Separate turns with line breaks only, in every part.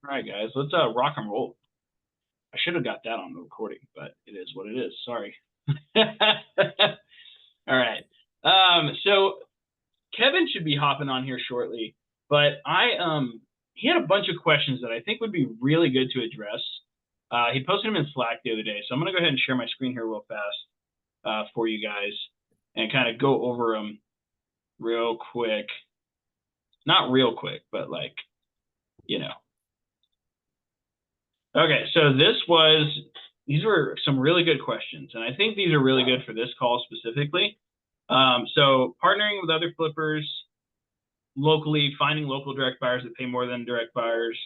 All right, guys, let's rock and roll. I should have got that on the recording, but it is what it is. Sorry. All right. So Kevin should be hopping on here shortly, but he had a bunch of questions that I think would be really good to address. He posted them in Slack the other day, so I'm gonna go ahead and share my screen here real fast for you guys and kind of go over them real quick. Not real quick, but like, you know. Okay, so these were some really good questions, and I think these are really good for this call specifically. So partnering with other flippers locally, finding local direct buyers that pay more than direct buyers,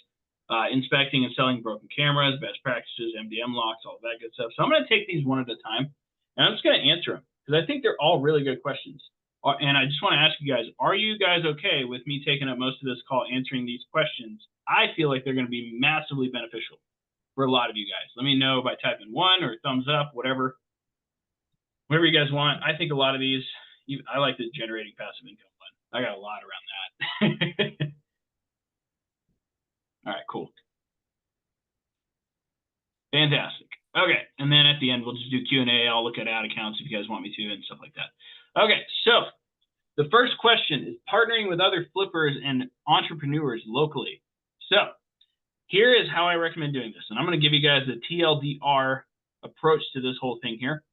inspecting and selling broken cameras, best practices, MDM locks, all that good stuff. So I'm going to take these one at a time, and I'm just going to answer them because I think they're all really good questions. And I just want to ask you guys, are you guys okay with me taking up most of this call answering these questions? I feel like they're going to be massively beneficial for a lot of you guys. Let me know by typing 1 or thumbs up, whatever you guys want. I think a lot of these, I like the generating passive income one. I got a lot around that. All right, cool. Fantastic. Okay, and then at the end, we'll just do Q&A. I'll look at ad accounts if you guys want me to and stuff like that. Okay, so the first question is partnering with other flippers and entrepreneurs locally. So here is how I recommend doing this. And I'm going to give you guys the TLDR approach to this whole thing here.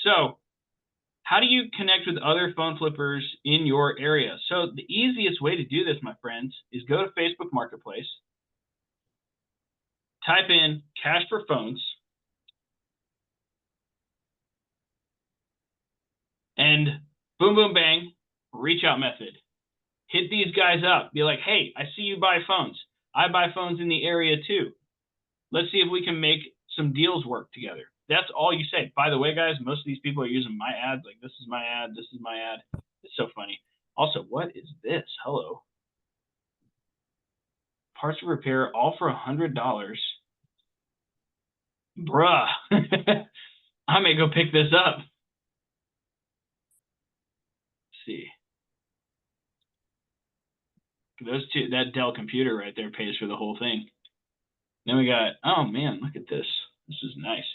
So how do you connect with other phone flippers in your area? So the easiest way to do this, my friends, is go to Facebook Marketplace, type in cash for phones, and boom, boom, bang, reach out method. Hit these guys up. Be like, hey, I see you buy phones. I buy phones in the area too. Let's see if we can make some deals work together. That's all you say. By the way, guys, most of these people are using my ads. Like, this is my ad. This is my ad. It's so funny. Also, what is this? Hello. Parts of repair, all for $100. Bruh. I may go pick this up. Let's see. Those two, that Dell computer right there pays for the whole thing. Then we got, oh man, look at this. This is nice.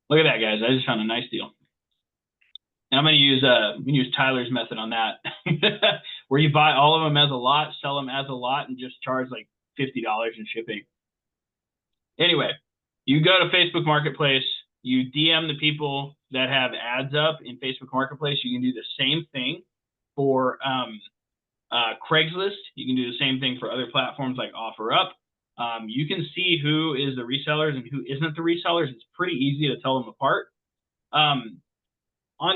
Look at that, guys. I just found a nice deal. And I'm going to use Tyler's method on that, where you buy all of them as a lot, sell them as a lot, and just charge like $50 in shipping. Anyway, you go to Facebook Marketplace, you DM the people that have ads up in Facebook Marketplace. You can do the same thing for Craigslist. You can do the same thing for other platforms like OfferUp. You can see who is the resellers and who isn't the resellers. It's pretty easy to tell them apart. On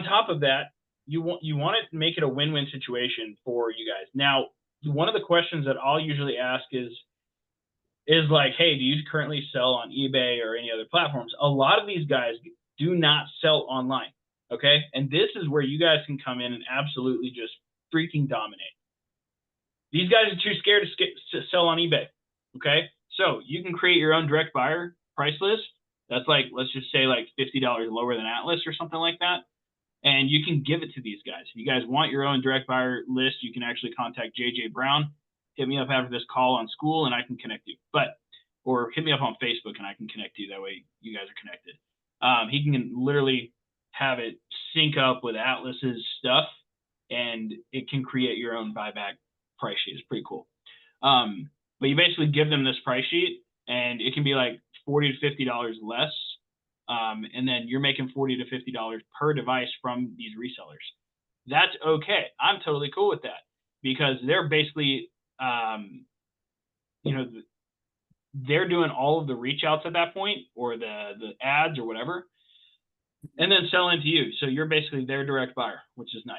top of that, you want to make it a win-win situation for you guys. Now, one of the questions that I'll usually ask is like, hey, do you currently sell on eBay or any other platforms? A lot of these guys do not sell online, okay? And this is where you guys can come in and absolutely just freaking dominate. These guys are too scared to sell on eBay, okay? So you can create your own direct buyer price list. That's like, let's just say like $50 lower than Atlas or something like that. And you can give it to these guys. If you guys want your own direct buyer list, you can actually contact JJ Brown. Hit me up after this call on school and I can connect you. Or hit me up on Facebook and I can connect you. That way you guys are connected. He can literally have it sync up with Atlas's stuff and it can create your own buyback price sheet. It's pretty cool. But you basically give them this price sheet and it can be like $40 to $50 less. And then you're making $40 to $50 per device from these resellers. That's okay. I'm totally cool with that because they're basically, they're doing all of the reach outs at that point or the ads or whatever, and then selling to you. So you're basically their direct buyer, which is nice.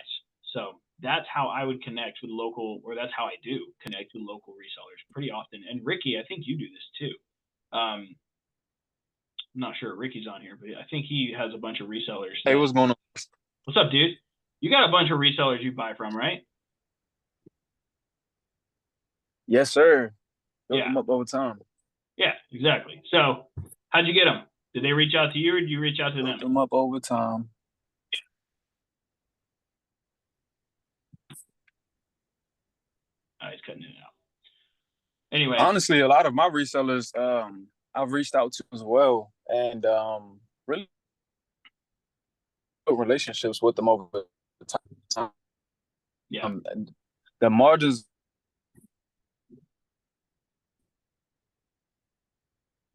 So that's how I would connect with local, or that's how I do connect with local resellers pretty often. And Ricky, I think you do this too. I'm not sure Ricky's on here, but I think he has a bunch of resellers.
Hey, what's going on?
What's up, dude? You got a bunch of resellers you buy from, right?
Yes, sir. Built
Yeah.
them up over time.
Yeah, exactly. So how'd you get them? Did they reach out to you or did you reach out to them?
Built them up over time.
Oh, he's cutting it out. Anyway,
Honestly, a lot of my resellers, I've reached out to as well, and really good relationships with them over the time.
yeah,
And the margins.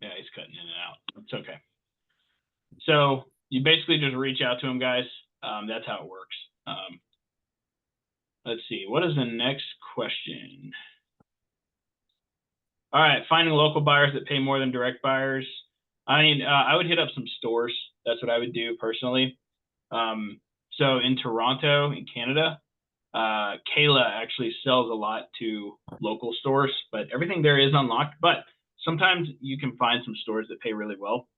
yeah, he's cutting in and out. It's okay. So you basically just reach out to them, guys. That's how it works. Let's see. What is the next question? All right, finding local buyers that pay more than direct buyers. I mean, I would hit up some stores. That's what I would do personally. So in Toronto, in Canada, Kayla actually sells a lot to local stores, but everything there is unlocked. But sometimes you can find some stores that pay really well.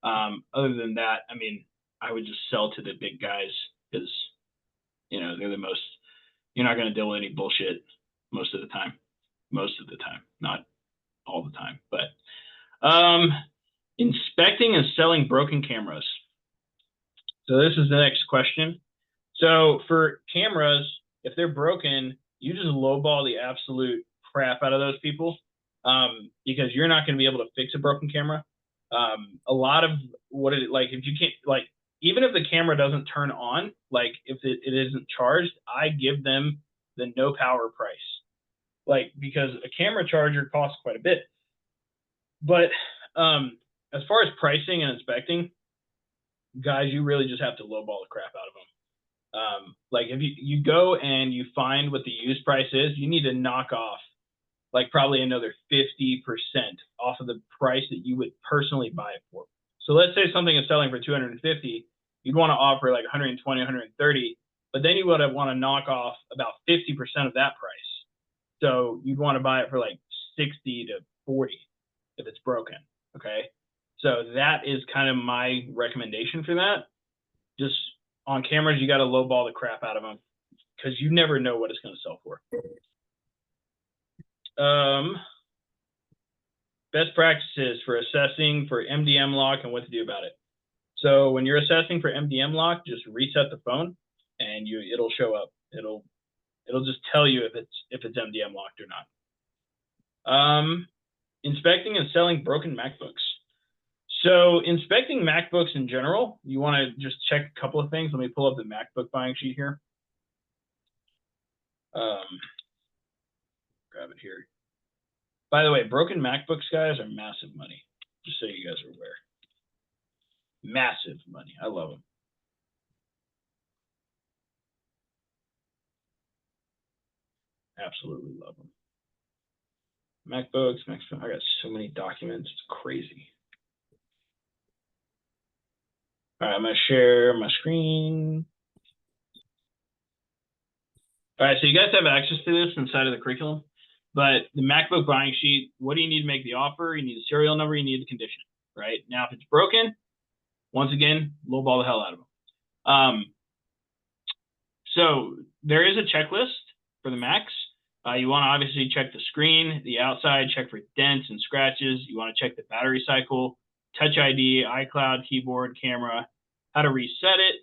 Other than that, I mean, I would just sell to the big guys because, you know, they're the most, you're not going to deal with any bullshit most of the time. Most of the time, not all the time. But inspecting and selling broken cameras. So this is the next question. So for cameras, if they're broken, you just lowball the absolute crap out of those people, because you're not going to be able to fix a broken camera. A lot of what it like, if you can't, like, even if the camera doesn't turn on, like if it isn't charged, I give them the no power price, like, because a camera charger costs quite a bit. But as far as pricing and inspecting, guys, you really just have to lowball the crap out of them. Like if you go and you find what the used price is, you need to knock off like probably another 50% off of the price that you would personally buy it for. So let's say something is selling for 250, you'd want to offer like 120, 130, but then you would want to knock off about 50% of that price. So you'd want to buy it for like 60 to 40 if it's broken. Okay. So that is kind of my recommendation for that. Just on cameras, you got to lowball the crap out of them because you never know what it's going to sell for. Best practices for assessing for MDM lock and what to do about it. So when you're assessing for MDM lock, just reset the phone and it'll show up. It'll just tell you if it's MDM locked or not. Inspecting and selling broken MacBooks. So inspecting MacBooks in general, you want to just check a couple of things. Let me pull up the MacBook buying sheet here. Grab it here. By the way, broken MacBooks, guys, are massive money. Just so you guys are aware. Massive money. I love them. Absolutely love them. MacBooks. I got so many documents. It's crazy. All right, I'm going to share my screen. All right, so you guys have access to this inside of the curriculum, but the MacBook buying sheet, what do you need to make the offer? You need the serial number, you need the condition, right? Now, if it's broken, once again, lowball the hell out of them. So there is a checklist for the Macs. You want to obviously check the screen, the outside, check for dents and scratches. You want to check the battery cycle, Touch ID, iCloud, keyboard, camera, how to reset it.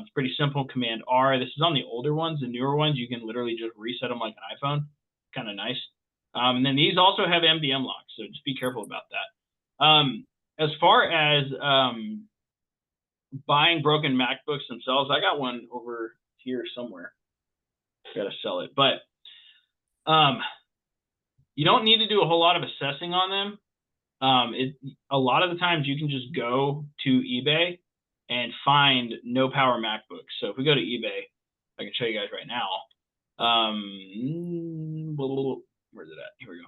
It's pretty simple. Command R. This is on the older ones. The newer ones, you can literally just reset them like an iPhone. Kind of nice. And then these also have MDM locks, so just be careful about that. As far as buying broken MacBooks themselves, I got one over here somewhere. Got to sell it, but you don't need to do a whole lot of assessing on them. A lot of the times you can just go to eBay and find no power MacBooks. So if we go to eBay, I can show you guys right now. Where's it at? Here we go.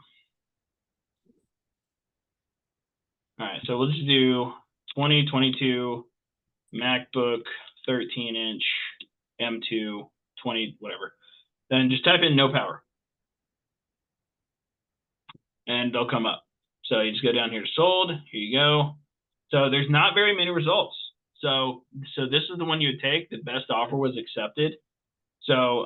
All right, so we'll just do 2022 MacBook 13-inch M2 20 whatever. Then just type in no power, and they'll come up. So you just go down here to sold. Here you go. So there's not very many results. So this is the one you would take. The best offer was accepted. So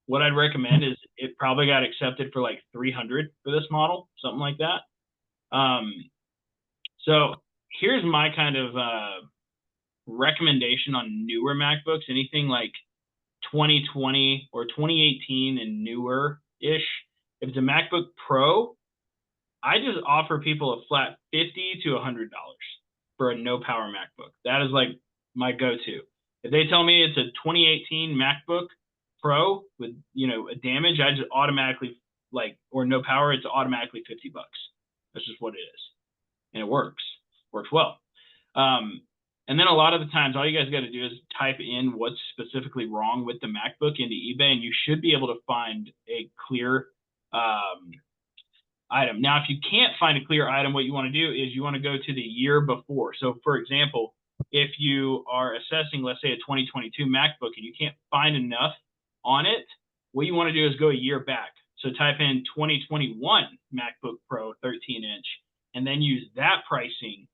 what I'd recommend is it probably got accepted for like 300 for this model, something like that. So here's my kind of recommendation on newer MacBooks, anything like 2020 or 2018 and newer-ish. If it's a MacBook Pro, I just offer people a flat $50 to $100 for a no power MacBook. That is like my go-to. If they tell me it's a 2018 MacBook Pro with, you know, a damage, I just automatically like, or no power, it's automatically $50. That's just what it is. And it works well. And then a lot of the times, all you guys got to do is type in what's specifically wrong with the MacBook into eBay, and you should be able to find a clear item. Now, if you can't find a clear item, what you want to do is you want to go to the year before. So, for example, if you are assessing, let's say, a 2022 MacBook and you can't find enough on it, what you want to do is go a year back. So type in 2021 MacBook Pro 13-inch, and then use that pricing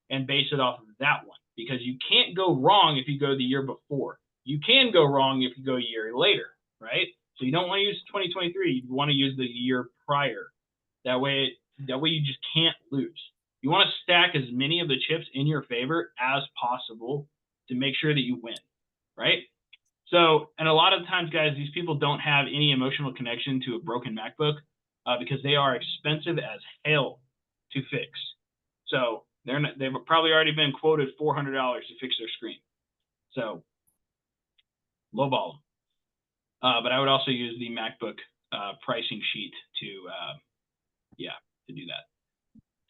and base it off of that one, because you can't go wrong if you go the year before. You can go wrong if you go a year later, right? So you don't want to use 2023. You want to use the year prior. That way you just can't lose. You want to stack as many of the chips in your favor as possible to make sure that you win, right? So, and a lot of times, guys, these people don't have any emotional connection to a broken MacBook because they are expensive as hell to fix. So they've probably already been quoted $400 to fix their screen. So lowball them. But I would also use the MacBook pricing sheet to do that,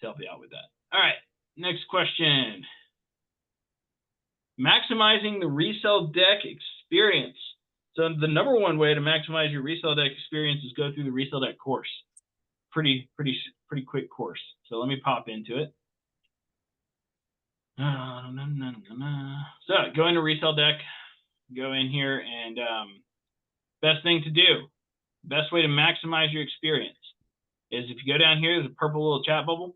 to help you out with that. All right, next question. Maximizing the resell deck experience. So the number one way to maximize your resell deck experience is go through the resell deck course. Pretty quick course. So let me pop into it. So go into resell deck, go in here, and best thing to do, best way to maximize your experience is if you go down here, there's a purple little chat bubble.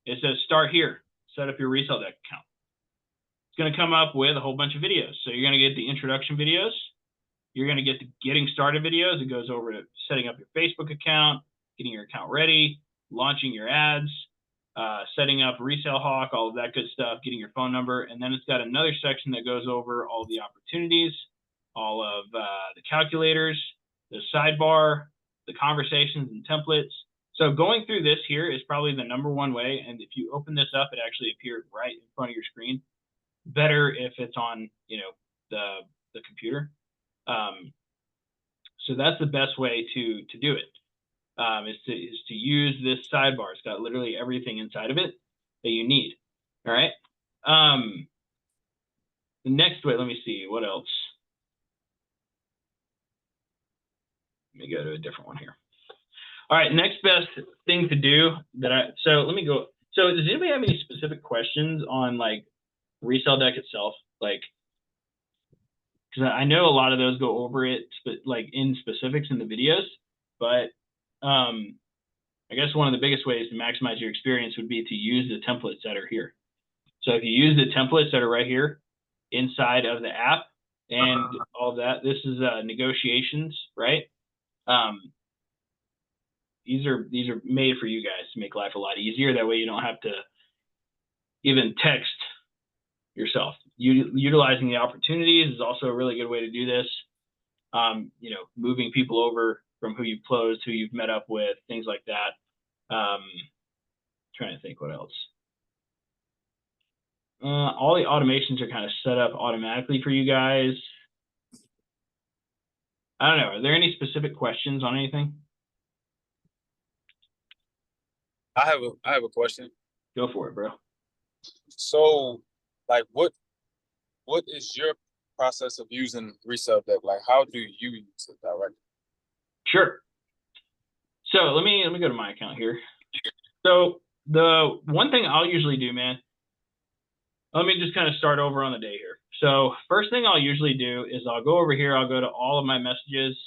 It says start here, set up your resell deck account. It's going to come up with a whole bunch of videos. So you're going to get the introduction videos. You're going to get the getting started videos. It goes over to setting up your Facebook account, getting your account ready, launching your ads, setting up Resale Hawk, all of that good stuff, getting your phone number. And then it's got another section that goes over all the opportunities, all of the calculators, the sidebar, the conversations and templates. So going through this here is probably the number one way. And if you open this up, it actually appears right in front of your screen. Better if it's on, you know, the computer. So that's the best way to do it. Is to use this sidebar. It's got literally everything inside of it that you need. All right. The next way, let me see what else. Let me go to a different one here. All right, next best thing to do so let me go. So does anybody have any specific questions on like resell deck itself? Like, because I know a lot of those go over it, like in specifics in the videos, but I guess one of the biggest ways to maximize your experience would be to use the templates that are here. So if you use the templates that are right here inside of the app and all that, this is negotiations, right? These are made for you guys to make life a lot easier. That way you don't have to even text yourself. Utilizing the opportunities is also a really good way to do this. You know, moving people over from who you've closed, who you've met up with, things like that. Trying to think what else. All the automations are kind of set up automatically for you guys. I don't know. Are there any specific questions on anything?
I have a question.
Go for it, bro.
So, like, what is your process of using resell deck? Like, how do you use it directly?
Sure. So let me go to my account here. So the one thing I'll usually do, man, let me just kind of start over on the day here. So first thing I'll usually do is I'll go over here, I'll go to all of my messages,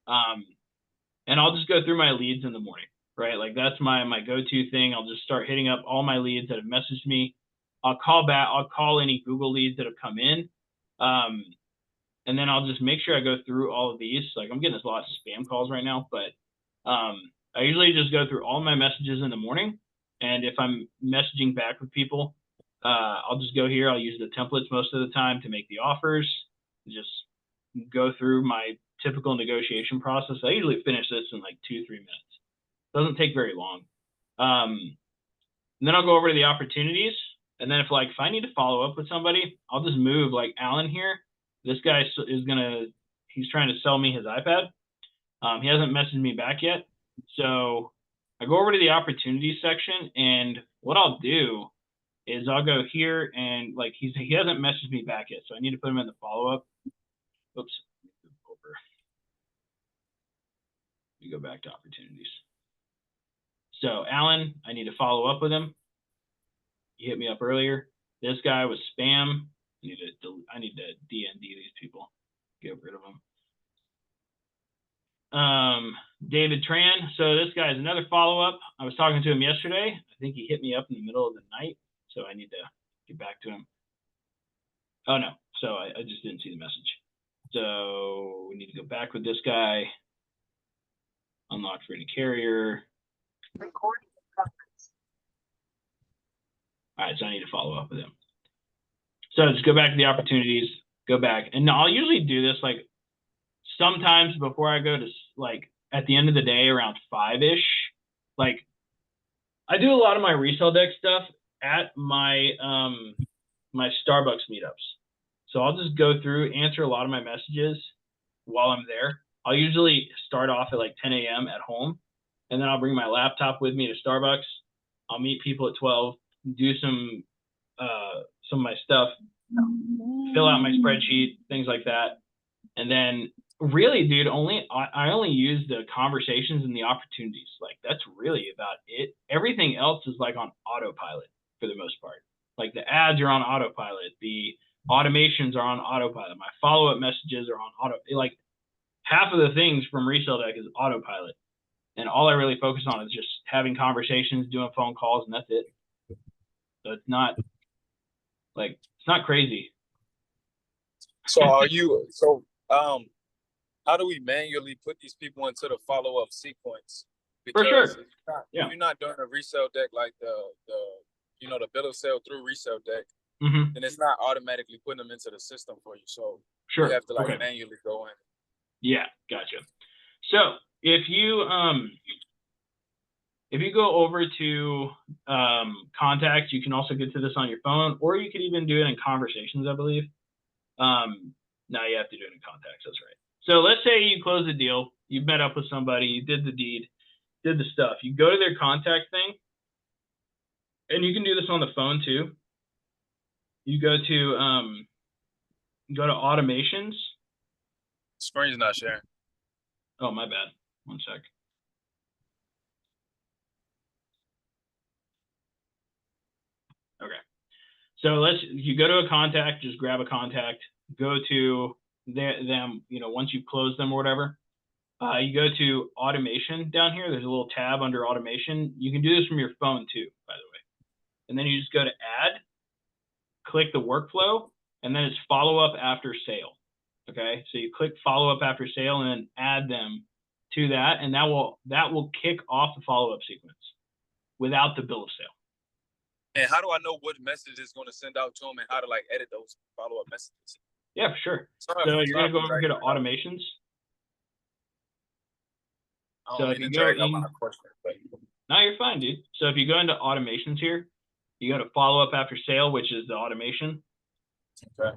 and I'll just go through my leads in the morning, right? Like that's my go-to thing. I'll just start hitting up all my leads that have messaged me. I'll call any Google leads that have come in. And then I'll just make sure I go through all of these. Like I'm getting a lot of spam calls right now, but I usually just go through all my messages in the morning. And if I'm messaging back with people, I'll just go here. I'll use the templates most of the time to make the offers, just go through my typical negotiation process. I usually finish this in like 2-3 minutes. Doesn't take very long. And then I'll go over to the opportunities. And then if I need to follow up with somebody, I'll just move like Alan here. This guy he's trying to sell me his iPad. He hasn't messaged me back yet. So I go over to the opportunities section, and what I'll do is I'll go here and he hasn't messaged me back yet. So I need to put him in the follow-up. Oops. Over. We go back to opportunities. So Alan, I need to follow up with him. He hit me up earlier. This guy was spam. I need to DND these people. Get rid of them. David Tran. So this guy is another follow-up. I was talking to him yesterday. I think he hit me up in the middle of the night. So I need to get back to him. Oh, no. So I just didn't see the message. So we need to go back with this guy. Unlock for any carrier. Recording preference. All right, so I need to follow up with him. So just go back to the opportunities, go back. And I'll usually do this sometimes before I go to at the end of the day around 5-ish. I do a lot of my resale deck stuff at my my Starbucks meetups. So I'll just go through, answer a lot of my messages while I'm there. I'll usually start off at 10 a.m. at home, and then I'll bring my laptop with me to Starbucks. I'll meet people at 12, do some of my stuff, fill out my spreadsheet, things like that. And then really, dude, I only use the conversations and the opportunities. That's really about it. Everything else is on autopilot for the most part. The ads are on autopilot. The automations are on autopilot. My follow-up messages are on half of the things from Resell Deck is autopilot. And all I really focus on is just having conversations, doing phone calls, and that's it. So it's not crazy.
So how do we manually put these people into the follow-up sequence?
Because for sure.
If you're not doing a Resell Deck the bill of sale through Resell Deck, then it's not automatically putting them into the system for you. So you have to manually go in.
Yeah, gotcha. So if you go over to contacts, you can also get to this on your phone, or you could even do it in conversations, I believe. No, you have to do it in contacts. That's right. So let's say you close the deal, you met up with somebody, you did the deed, did the stuff. You go to their contact thing, and you can do this on the phone too. You go to automations.
Screen's not sharing.
Oh, my bad. One sec. Okay. So you go to a contact, just grab a contact, go to them, once you've closed them or whatever, you go to automation down here. There's a little tab under automation. You can do this from your phone too, by the way. And then you just go to add, click the workflow, and then it's follow up after sale. Okay. So you click follow up after sale and then add them to that. And that will kick off the follow up sequence without the bill of sale.
And how do I know what message is going to send out to them and how to edit those follow up messages?
Yeah, for sure. So you're going to go over here to automations. So if you go in, no, you're fine, dude. So if you go into automations here, you go to follow up after sale, which is the automation.
Okay.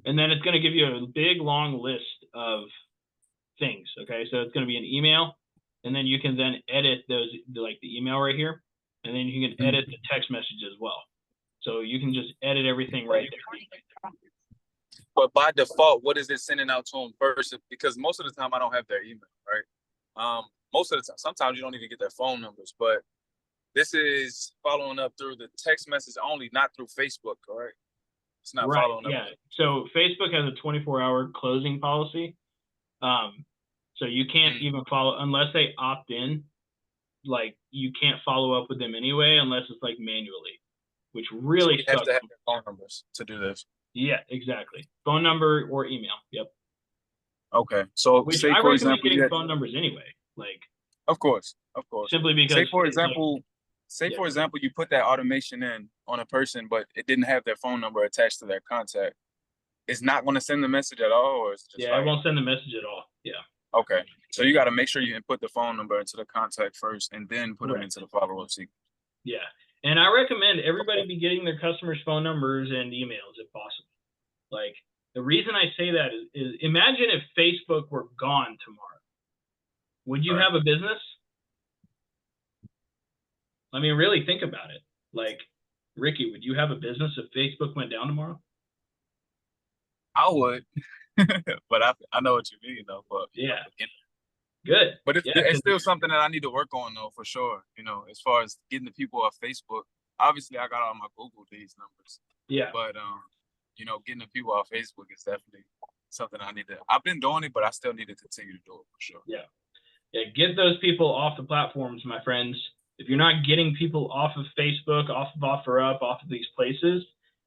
And then it's going to give you a big long list of things. Okay. So it's going to be an email, and then you can then edit those, the email right here. And then you can edit the text message as well. So you can just edit everything right there.
But by default, what is it sending out to them first? Because most of the time I don't have their email, right? Most of the time, sometimes you don't even get their phone numbers, but this is following up through the text message only, not through Facebook, correct? It's not following up.
Yeah. So Facebook has a 24-hour closing policy. So you can't even follow unless they opt in. You can't follow up with them anyway unless it's manually, which really
so you have to have their phone numbers to do this.
Yeah, exactly. Phone number or email. Yep.
Okay. So
which I recommend getting phone numbers anyway.
Of course.
Simply because
say for example, you put that automation in on a person, but it didn't have their phone number attached to their contact. It's not going to send the message at all, or it's just
it won't send the message at all. Yeah.
Okay. So you got to make sure you input the phone number into the contact first and then put them
Correct.
into the follow-up sequence.
Yeah. And I recommend everybody
Okay.
be getting their customers' phone numbers and emails if possible. Like, the reason I say that is imagine if Facebook were gone tomorrow. Would you
Right.
have a business? I mean, really think about it. Like, Ricky, would you have a business if Facebook went down tomorrow?
I would, but I know what you mean though. But
Yeah. Good.
but
Yeah.
it's still something that I need to work on though for sure. As far as getting the people off Facebook. Obviously, I got all my Google these numbers,
Yeah.
but getting the people off Facebook is definitely something I need to. I've been doing it, but I still need to continue to do it for sure.
Yeah. Yeah. Get those people off the platforms, my friends. If you're not getting people off of Facebook, off of OfferUp, off of these places,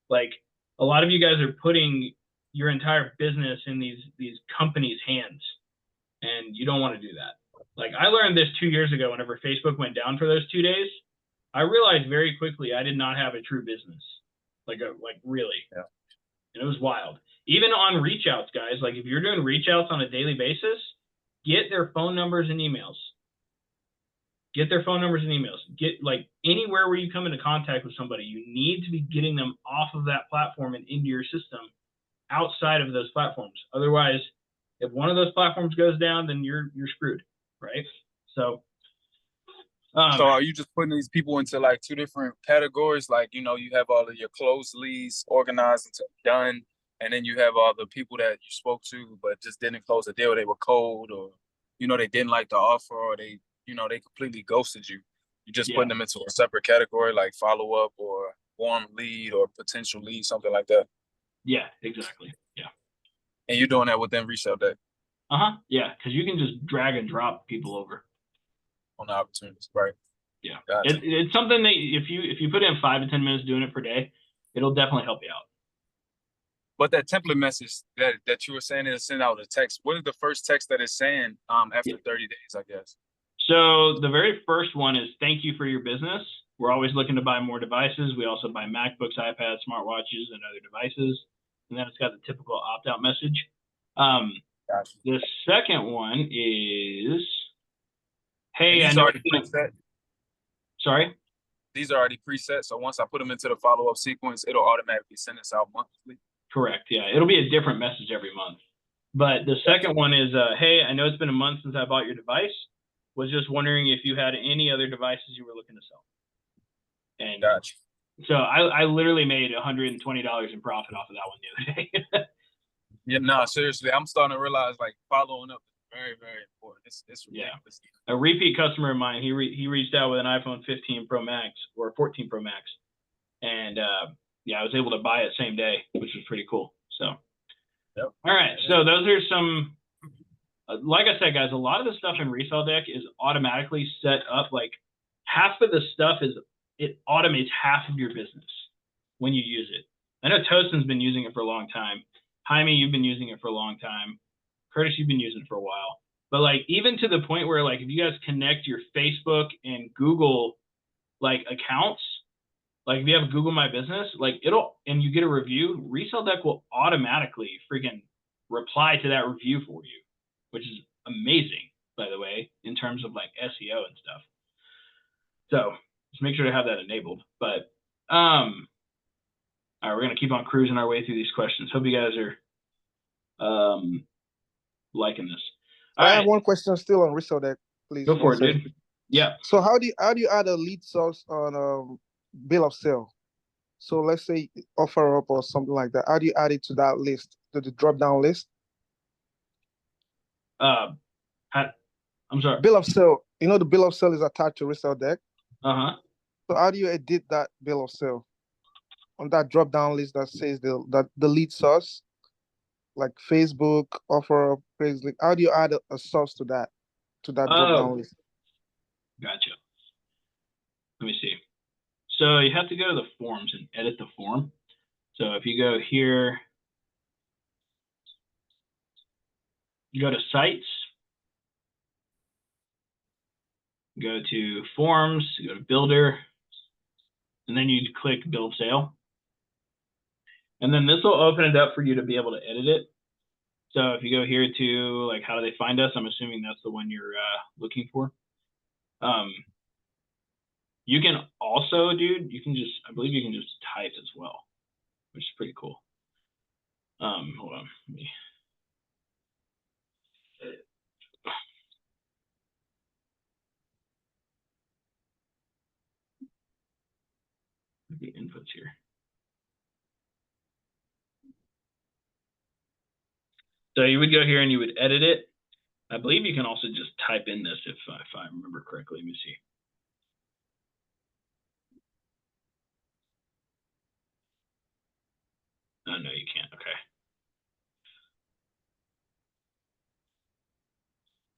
like a lot of you guys are putting your entire business in these companies' hands, and you don't want to do that. Like I learned this 2 years ago. Whenever Facebook went down for those 2 days, I realized very quickly I did not have a true business. Like really,
Yeah.
and it was wild. Even on reach outs, guys. Like if you're doing reach outs on a daily basis, get their phone numbers and emails. Get their phone numbers and emails. Get like anywhere where you come into contact with somebody, you need to be getting them off of that platform and into your system outside of those platforms. Otherwise, if one of those platforms goes down, then you're screwed, right? So,
So are you just putting these people into like two different categories? Like, you have all of your closed leads organized into done, and then you have all the people that you spoke to but just didn't close the deal. They were cold, or they didn't like the offer, or they completely ghosted you. You're just
yeah,
putting them into a separate category like follow up or warm lead or potential lead, something like that.
yeah, exactly, yeah,
And you're doing that within Resale Day
yeah, because you can just drag and drop people over.
on the opportunities, right?
Yeah,
Gotcha.
it's something that if you put in 5 to 10 minutes doing it per day, it'll definitely help you out.
But that template message that you were saying is send out a text. What is the first text that is saying after
Yeah.
30 days, I guess?
So the very first one is thank you for your business. We're always looking to buy more devices. We also buy MacBooks, iPads, smartwatches, and other devices. And then it's got the typical opt-out message.
Gotcha.
The second one is,
And
hey, I
these
know
are
it's
already
been
preset.
sorry.
These are already preset. So once I put them into the follow-up sequence, it'll automatically send us out monthly.
Correct. Yeah, it'll be a different message every month. But the
Gotcha.
second one is, hey, I know it's been a month since I bought your device. Was just wondering if you had any other devices you were looking to sell. And
Gotcha.
so I literally made $120 in profit off of that one the other day.
Yeah, no, seriously, I'm starting to realize like following up is very, very important. It's ridiculous.
Yeah. A repeat customer of mine, he reached out with an iPhone 15 Pro Max or 14 Pro Max, and yeah, I was able to buy it same day, which was pretty cool. So,
Yep.
All right, so those are some. Like I said, guys, a lot of the stuff in Resell Deck is automatically set up. Like half of the stuff it automates half of your business when you use it. I know Toaston's been using it for a long time. Jaime, you've been using it for a long time. Curtis, you've been using it for a while. But like even to the point where like if you guys connect your Facebook and Google like accounts, like if you have Google My Business, like and you get a review, Resell Deck will automatically freaking reply to that review for you, which is amazing, by the way, in terms of like SEO and stuff. So just make sure to have that enabled. But all right, we're gonna keep on cruising our way through these questions. Hope you guys are liking this. All
I
right,
have one question still on Resell Deck, please.
go for it, dude. Yeah.
So how do you add a lead source on bill of sale? So let's say offer up or something like that. How do you add it to that list, to the drop down list?
I'm sorry.
Bill of sale. The bill of sale is attached to Resell Deck.
Uh-huh.
So how do you edit that bill of sale on that drop down list that says the lead source, like Facebook, offer up, Craigslist? How do you add a source to that drop down list?
Gotcha. Let me see. So you have to go to the forms and edit the form. So if you go here, you go to sites, go to forms, go to builder, and then you click build sale. And then this will open it up for you to be able to edit it. So if you go here to like, how do they find us? I'm assuming that's the one you're looking for. You can also, dude, you can just, I believe you can just type as well, which is pretty cool. Hold on. Let me, the inputs here. So you would go here and you would edit it. I believe you can also just type in this if I remember correctly. Let me see. Oh, no, you can't. Okay.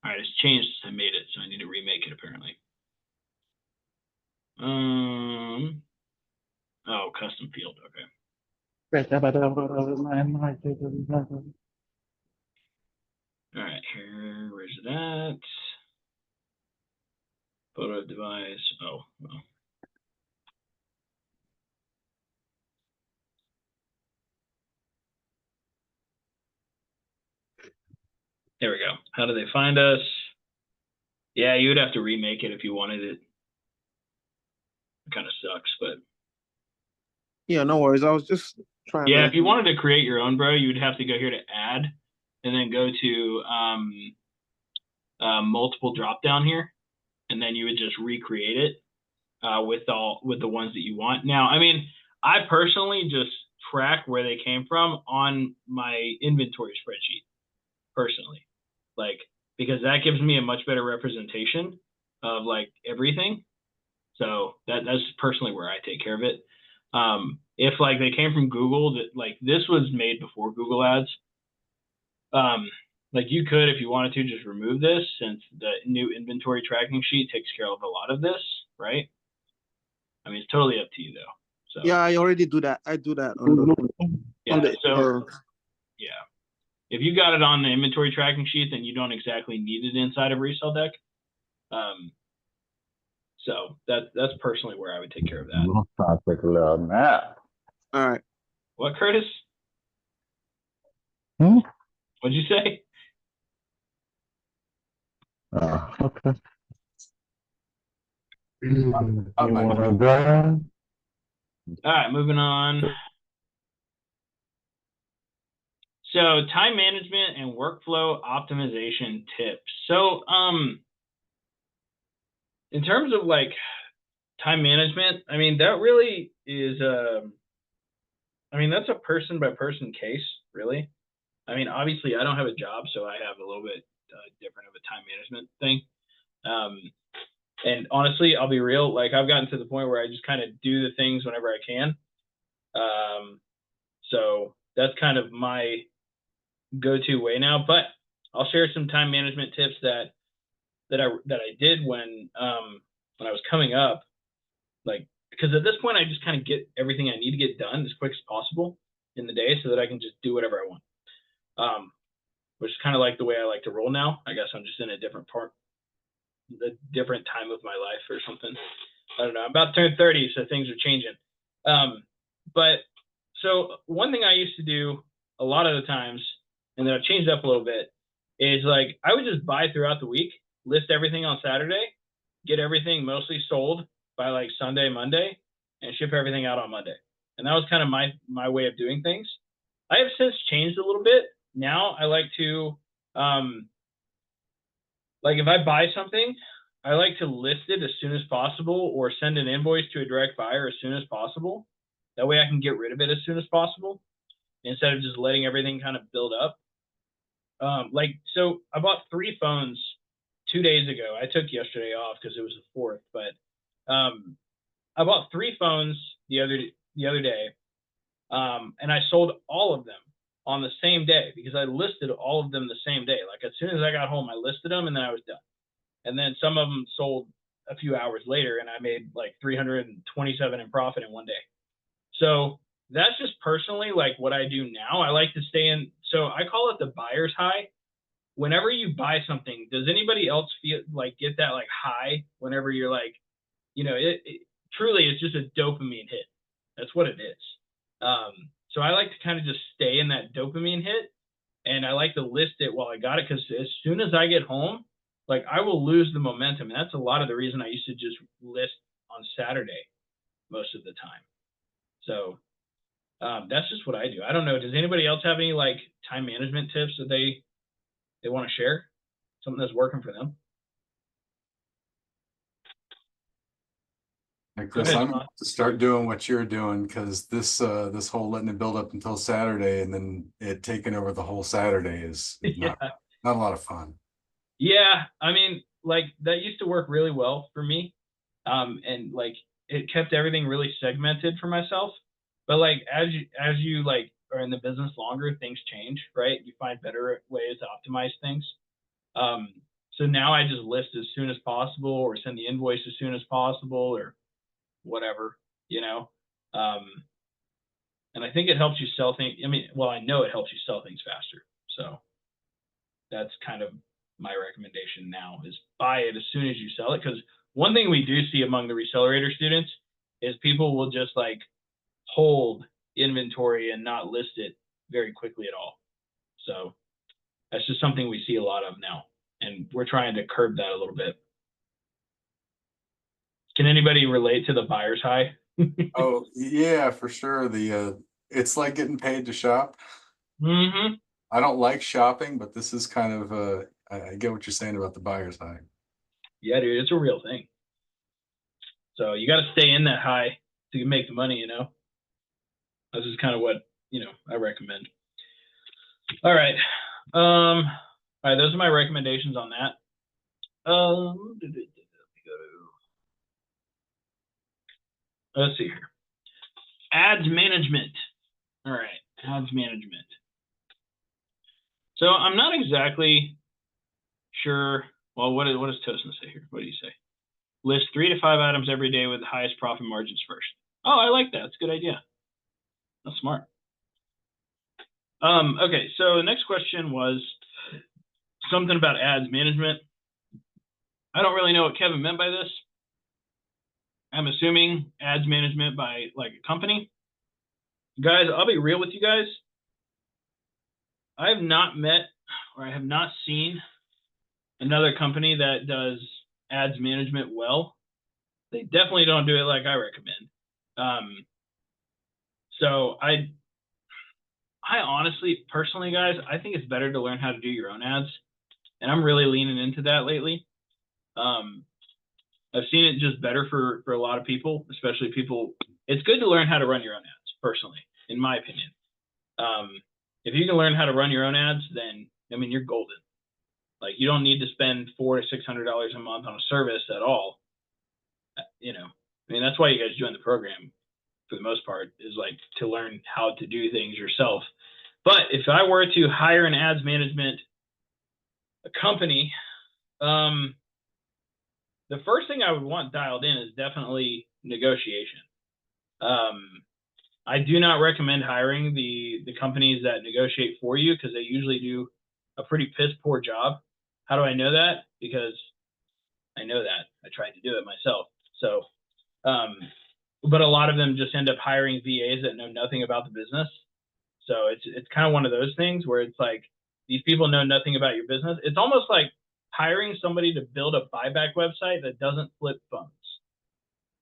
All right, it's changed since I made it, so I need to remake it apparently. Oh, custom field. Okay. All right, here, where's that? Photo device. Oh, well. There we go. How do they find us? Yeah, you would have to remake it if you wanted it. It kind of sucks, but
Yeah, no worries. I was just trying
yeah,
to.
if you wanted to create your own, bro, you would have to go here to add, and then go to multiple drop down here, and then you would just recreate it with the ones that you want. Now, I mean, I personally just track where they came from on my inventory spreadsheet, personally, like, because that gives me a much better representation of like everything. So that's personally where I take care of it. If like they came from Google, that like this was made before Google Ads. Like you could, if you wanted to, just remove this, since the new inventory tracking sheet takes care of a lot of this, right? I mean, it's totally up to you though. So
Yeah, I already do that. I do that on the
yeah. If you got it on the inventory tracking sheet, then you don't exactly need it inside of Resell Deck. So that's personally where I would take care of that.
I'm trying to take a little nap.
All right.
What, Curtis?
Hmm?
What'd you say?
Okay. You want to drive?
All right, moving on. So time management and workflow optimization tips. So in terms of like time management, I mean, that really is I mean, that's a person by person case, really. I mean, obviously I don't have a job, so I have a little bit different of a time management thing. And honestly, I'll be real, like I've gotten to the point where I just kind of do the things whenever I can. So that's kind of my go-to way now, but I'll share some time management tips that I did when I was coming up, like, because at this point I just kind of get everything I need to get done as quick as possible in the day so that I can just do whatever I want. Which is kind of like the way I like to roll now. I guess I'm just in a different time of my life or something. I don't know. I'm about to turn 30, so things are changing. But so one thing I used to do a lot of the times, and then I've changed up a little bit, is like I would just buy throughout the week, list everything on Saturday, get everything mostly sold by like Sunday, Monday, and ship everything out on Monday. And that was kind of my way of doing things. I have since changed a little bit. Now I like to like if I buy something, I like to list it as soon as possible or send an invoice to a direct buyer as soon as possible. That way I can get rid of it as soon as possible instead of just letting everything kind of build up. Like, so I bought 3 phones 2 days ago. I took yesterday off because it was the 4th, but I bought 3 phones the other day, and I sold all of them on the same day because I listed all of them the same day. Like as soon as I got home, I listed them and then I was done. And then some of them sold a few hours later, and I made like 327 in profit in one day. So that's just personally like what I do now. I like to stay in. So I call it the buyer's high. Whenever you buy something, does anybody else feel like get that like high whenever you're like, you know, it truly it's just a dopamine hit. That's what it is. So I like to kind of just stay in that dopamine hit and I like to list it while I got it, because as soon as I get home, like I will lose the momentum. And that's a lot of the reason I used to just list on Saturday most of the time. So that's just what I do. I don't know. Does anybody else have any like time management tips that they want to share? Something that's working for them?
Like Chris, I'm going to start doing what you're doing, because this whole letting it build up until Saturday and then it taking over the whole Saturday is not a lot of fun.
Yeah, I mean, like that used to work really well for me, and like it kept everything really segmented for myself. But like as you like are in the business longer, things change, right? You find better ways to optimize things. So now I just list as soon as possible, or send the invoice as soon as possible, or whatever, you know. And I think it helps you sell things. I mean, well, I know it helps you sell things faster. So that's kind of my recommendation now, is buy it as soon as you sell it. Because one thing we do see among the Resellerator students is people will just like hold inventory and not list it very quickly at all. So that's just something we see a lot of now, and we're trying to curb that a little bit. Can anybody relate to the buyer's high?
Oh yeah, for sure. It's like getting paid to shop.
Mm-hmm.
I don't like shopping, but this is kind of I get what you're saying about the buyer's high.
Yeah, dude, it's a real thing. So you got to stay in that high to make the money, you know. This is kind of what, you know, I recommend. All right. All right, those are my recommendations on that. Let's see here. Ads management. All right, ads management. So I'm not exactly sure. Well, what does Tosin say here? What do you say? List 3 to 5 items every day with the highest profit margins first. Oh, I like that. It's a good idea. That's smart. Okay, so the next question was something about ads management. I don't really know what Kevin meant by this. I'm assuming ads management by like a company. Guys, I'll be real with you guys. I have not met, or I have not seen another company that does ads management well. They definitely don't do it like I recommend. So I honestly, personally, guys, I think it's better to learn how to do your own ads, and I'm really leaning into that lately. I've seen it just better for a lot of people, especially people. It's good to learn how to run your own ads, personally, in my opinion. If you can learn how to run your own ads, then I mean you're golden. Like you don't need to spend $400 to $600 a month on a service at all. You know, I mean that's why you guys join the program for the most part, is like to learn how to do things yourself. But if I were to hire an ads management company, the first thing I would want dialed in is definitely negotiation. I do not recommend hiring the companies that negotiate for you, because they usually do a pretty piss poor job. How do I know that? Because I know that. I tried to do it myself. So, but a lot of them just end up hiring VAs that know nothing about the business. So it's kind of one of those things where it's like, these people know nothing about your business. It's almost like hiring somebody to build a buyback website that doesn't flip phones.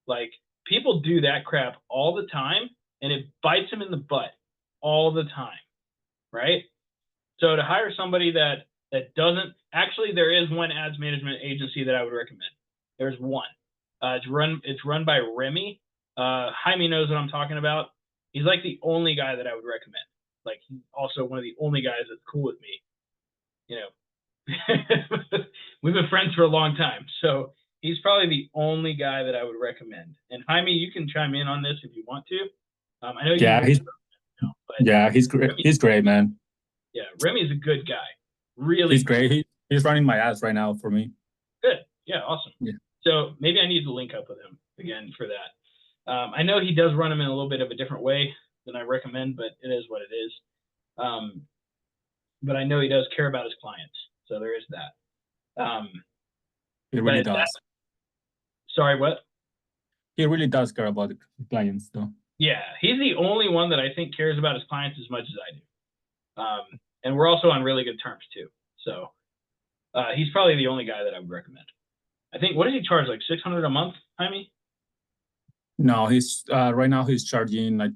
Like people do that crap all the time, and it bites them in the butt all the time, right? So to hire somebody that doesn't, actually there is one ads management agency that I would recommend. There's one. It's run by Remy. Jaime knows what I'm talking about. He's like the only guy that I would recommend. Like he's also one of the only guys that's cool with me. You know, we've been friends for a long time, so he's probably the only guy that I would recommend. And Jaime, you can chime in on this if you want to. I know.
Yeah, he's great. He's great, man.
Yeah, Remy's a good guy. Really,
he's great. He's running my ads right now for me.
Good. Yeah, awesome.
Yeah.
So maybe I need to link up with him again for that. I know he does run them in a little bit of a different way than I recommend, but it is what it is. But I know he does care about his clients, so there is that.
He really does.
Sorry, what?
He really does care about the clients, though.
Yeah, he's the only one that I think cares about his clients as much as I do. and we're also on really good terms too. So he's probably the only guy that I would recommend. I think, what does he charge, like $600 a month, Jaime?
No, he's right now he's charging like,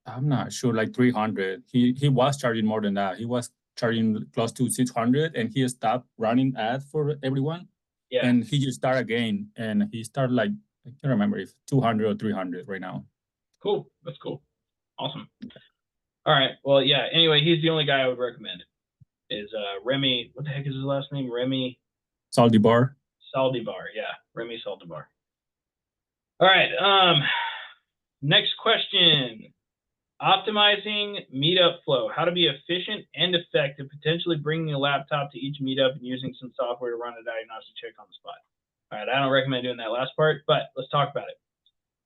I'm not sure, like 300. He was charging more than that. He was charging close to 600, and he stopped running ads for everyone.
Yeah.
And he just started again, and he started like, I can't remember if 200 or 300 right now.
Cool. That's cool. Awesome. All right. Well, yeah. Anyway, he's the only guy I would recommend. Is Remy? What the heck is his last name? Remy
Saldivar.
Saldivar. Yeah, Remy Saldivar. All right. Next question. Optimizing meetup flow. How to be efficient and effective, potentially bringing a laptop to each meetup and using some software to run a diagnostic check on the spot. All right. I don't recommend doing that last part, but let's talk about it.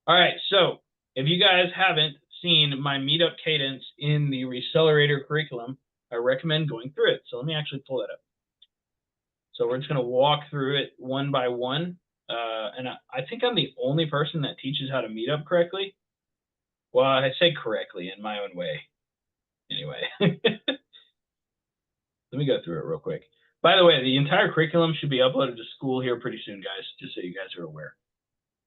All right. So if you guys haven't seen my meetup cadence in the Resellerator curriculum, I recommend going through it. So let me actually pull that up. So we're just going to walk through it one by one. And I think I'm the only person that teaches how to meet up correctly. Well, I say correctly in my own way. Anyway, let me go through it real quick. By the way, the entire curriculum should be uploaded to school here pretty soon, guys, just so you guys are aware.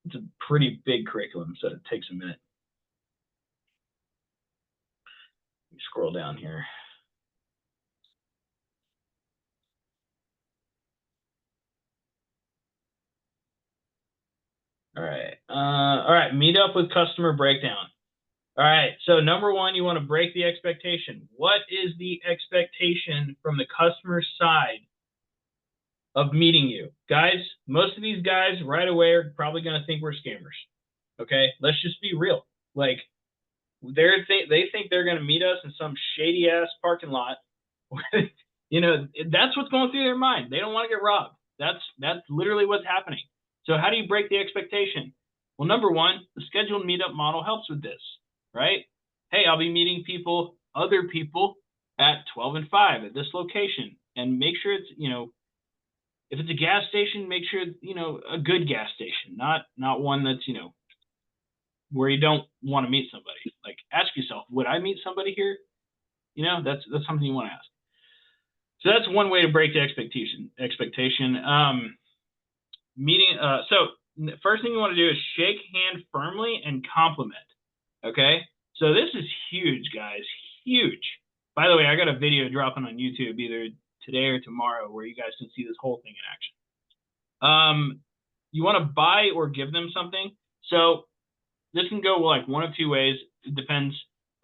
It's a pretty big curriculum, so it takes a minute. Let me scroll down here. All right, meet up with customer breakdown. All right, so number one, you want to break the expectation. What is the expectation from the customer side of meeting you? Guys, most of these guys right away are probably going to think we're scammers. Okay, let's just be real. Like, they think they're going to meet us in some shady ass parking lot. You know, that's what's going through their mind. They don't want to get robbed. That's literally what's happening. So how do you break the expectation? Well, number one, the scheduled meetup model helps with this, right? Hey, I'll be meeting other people at 12 and 5 at this location, and make sure it's, you know, if it's a gas station, make sure, you know, a good gas station, not one that's, you know, where you don't want to meet somebody. Like, ask yourself, would I meet somebody here? You know, that's something you want to ask. So that's one way to break the expectation. So the first thing you want to do is shake hand firmly and compliment. Okay, so this is huge, guys, huge. By the way, I got a video dropping on YouTube either today or tomorrow where you guys can see this whole thing in action. You want to buy or give them something. So this can go like one of two ways. It depends.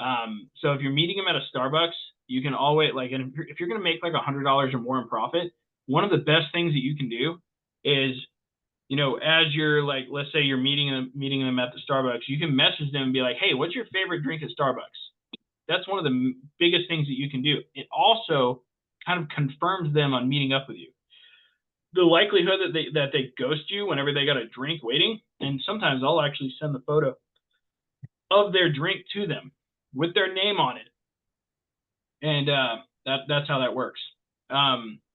So if you're meeting them at a Starbucks, you can always, like, and if you're going to make like $100 or more in profit, one of the best things that you can do is, you know, as you're like, let's say you're meeting them at the Starbucks, you can message them and be like, hey, what's your favorite drink at Starbucks? That's one of the biggest things that you can do. It also kind of confirms them on meeting up with you. The likelihood that they ghost you whenever they got a drink waiting, and sometimes I'll actually send the photo of their drink to them with their name on it. And that's how that works.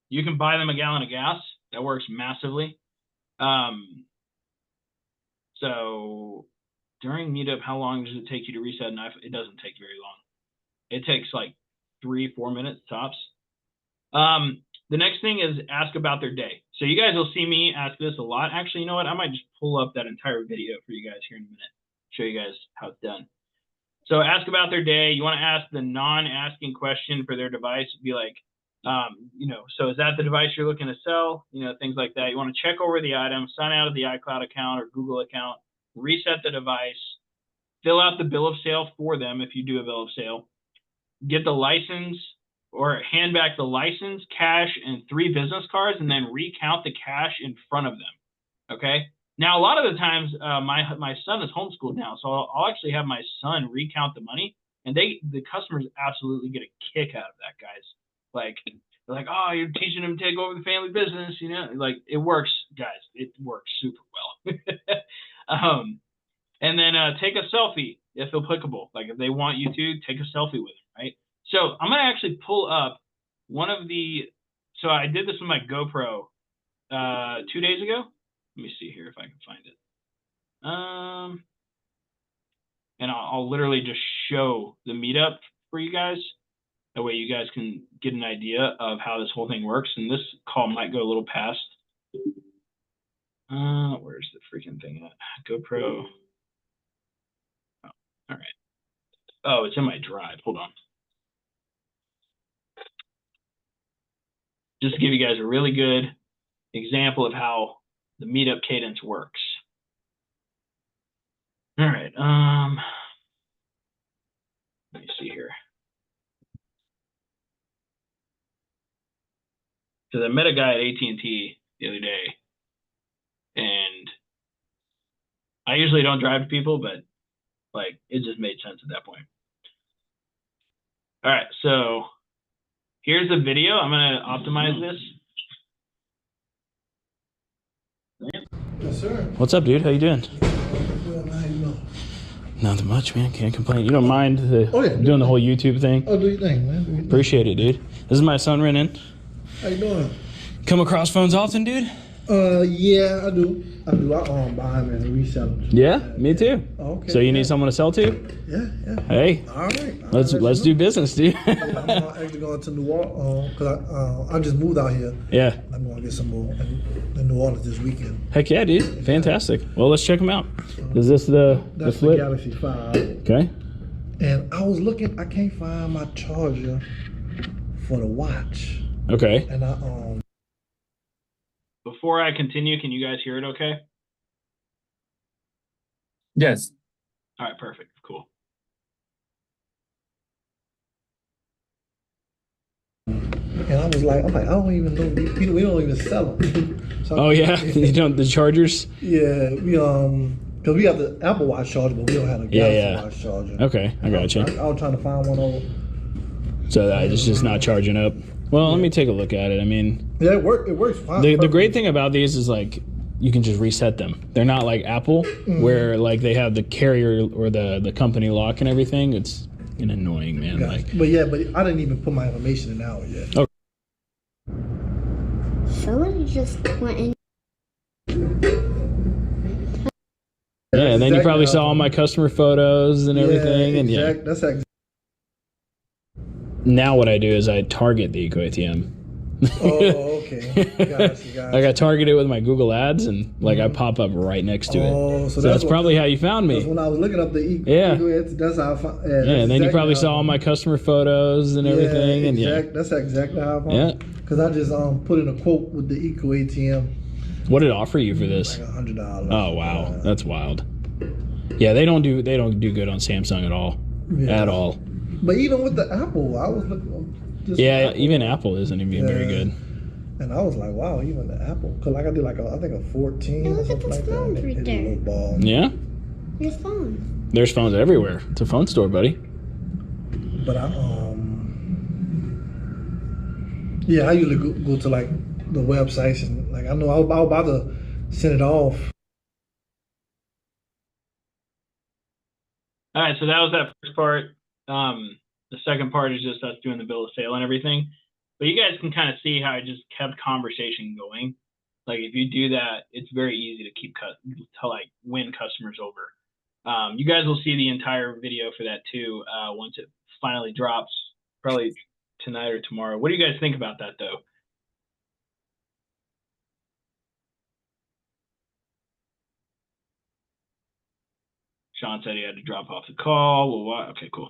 You can buy them a gallon of gas. That works massively. So during meetup, how long does it take you to reset a knife? It doesn't take very long. It takes like 3-4 minutes tops. The next thing is ask about their day. So you guys will see me ask this a lot. Actually, you know what? I might just pull up that entire video for you guys here in a minute. Show you guys how it's done. So ask about their day. You want to ask the non-asking question for their device. Be like, you know, so is that the device you're looking to sell? You know, things like that. You want to check over the item, sign out of the iCloud account or Google account, reset the device, fill out the bill of sale for them if you do a bill of sale, get the license or hand back the license, cash, and 3 business cards, and then recount the cash in front of them. Okay. Now, a lot of the times, my son is homeschooled now, so I'll actually have my son recount the money, and the customers absolutely get a kick out of that, guys. Like, they're like, oh, you're teaching them to take over the family business, you know? Like, it works, guys. It works super well. And then take a selfie if applicable. Like, if they want you to, take a selfie with them, right? So I'm going to actually pull up one of the – so I did this with my GoPro 2 days ago. Let me see here if I can find it. And I'll literally just show the meetup for you guys. That way you guys can get an idea of how this whole thing works. And this call might go a little past. Where's the freaking thing at? GoPro. Oh, all right. Oh, it's in my drive. Hold on. Just to give you guys a really good example of how the meetup cadence works. All right. Let me see here. So I met a guy at AT&T the other day, and I usually don't drive to people, but like it just made sense at that point. All right, so here's the video. I'm gonna optimize this.
Yes, sir.
What's up, dude? How you doing?
Well, how you know?
Nothing much, man. Can't complain. You don't mind
yeah,
doing the whole YouTube thing?
Oh, do you think, man? Do you think?
Appreciate it, dude. This is my son, Renan.
How you doing?
Come across phones often, dude?
Yeah, I do. I buy them and resell them.
Yeah, me too.
Okay.
So you need someone to sell to?
Yeah.
Hey.
All right.
Let's do business, dude.
Yeah, I'm actually going to New Orleans because I just moved out here.
Yeah.
I'm going to get some more in New Orleans this weekend.
Heck yeah, dude. Fantastic. Well, let's check them out. Is this the
That's
flip?
the Galaxy 5.
Okay.
And I was looking. I can't find my charger for the watch.
Okay.
And
Before I continue, can you guys hear it okay?
Yes.
All right, perfect. Cool.
And I was like, I don't even know. We don't even sell them. So
Oh yeah, you don't the chargers?
Yeah, because we have the Apple Watch charger, but we don't have the Galaxy Watch charger.
Okay, I gotcha.
I was trying to find one over.
So that it's just not charging up. Well, let me take a look at it. I mean,
Yeah, it works fine.
the great thing about these is like you can just reset them. They're not like Apple, where like they have the carrier or the company lock and everything. It's annoying, man.
Gotcha.
Like,
but I didn't even put my information in out yet.
Okay.
Somebody just went in.
yeah, and then you
exactly
probably
how
saw all
I-
my customer photos and everything, and yeah.
That's exactly.
Now what I do is I target the Eco ATM.
Oh, okay. Gotcha.
Like I target it with my Google Ads, and like I pop up right next to it.
Oh,
So that's probably how you found
That's
me.
when I was looking up the
Yeah.
That's how I found.
Yeah, and then you probably saw all my customer photos and everything, and yeah.
That's exactly how I found
Yeah.
it. Because I just put in a quote with the Eco ATM,
What did it offer you for this?
like $100.
Oh wow, that's wild. Yeah, they don't do good on Samsung at all,
Yeah.
at all.
But even with the Apple, I was looking. Just
Yeah,
Apple.
even Apple isn't even very
Yeah.
good.
And I was like, wow, even the Apple, because like I did I think a 14
Hey,
or
look at
something
this
like that.
phone
and it
right
hit a
there.
little ball.
Yeah,
Your phone.
there's phones everywhere. It's a phone store, buddy.
But I usually go to like the websites and like I know I was about to send it off.
All right, so that was that first part. The second part is just us doing the bill of sale and everything. But you guys can kind of see how I just kept conversation going. Like if you do that, it's very easy to to like win customers over. You guys will see the entire video for that too once it finally drops, probably tonight or tomorrow. What do you guys think about that though? Sean said he had to drop off the call. Well, what? Okay, cool.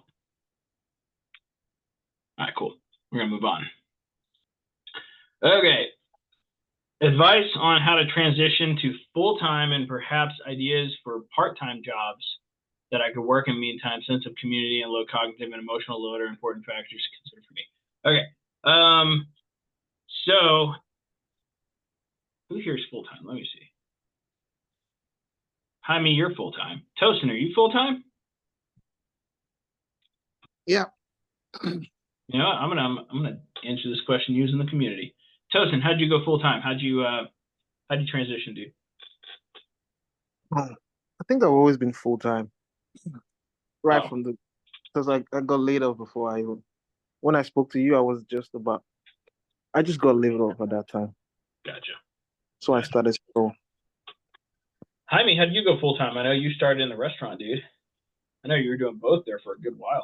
All right, cool. We're gonna move on. Okay. Advice on how to transition to full-time and perhaps ideas for part-time jobs that I could work in meantime. Sense of community and low cognitive and emotional load are important factors to consider for me. Okay. So who here is full-time? Let me see. Jaime, you're full-time. Tosin, are you full-time?
Yeah.
You know what? I'm gonna answer this question using the community. Tosin, how'd you go full-time? How'd you transition, dude?
I think I've always been full time, right
Oh.
from because I got laid off before when I spoke to you, I just got laid off at that time.
Gotcha.
So I started school.
Jaime, how'd you go full-time? I know you started in the restaurant, dude. I know you were doing both there for a good while.